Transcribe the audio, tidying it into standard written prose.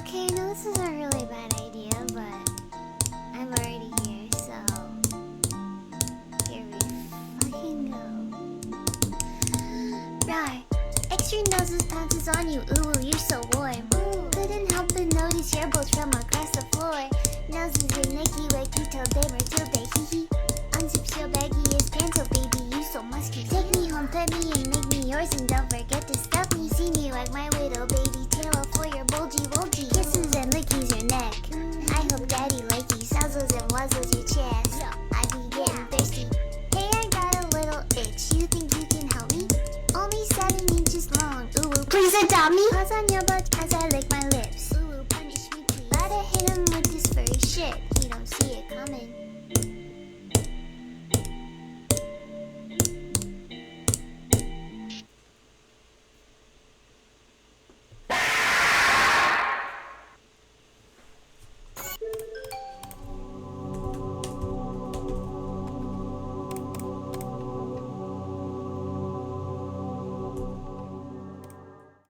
Okay, I know this is a really bad idea, but I'm already here, so here we fucking go. Rawr. Extra noses pounces on you, ooh, you're so warm. Couldn't help but notice your bolts from across the floor. Noses are nicky like you told them or till they hee hee. Unzips your baggiest pants, oh baby, you so musky. Take me home, pet me and make me yours, and don't forget to stuff me. See me like my little baby tail for your bulgy. Kisses and lickies your neck. I hope daddy likey nuzzles and wuzzles your chest. I be getting thirsty. Hey, I got a little itch. You think you can help me? Only 7 inches long. Ooh, please adopt me. Paws on your butt as I lick my lips. Ooh, punish me please. Gotta hit him with this furry shit.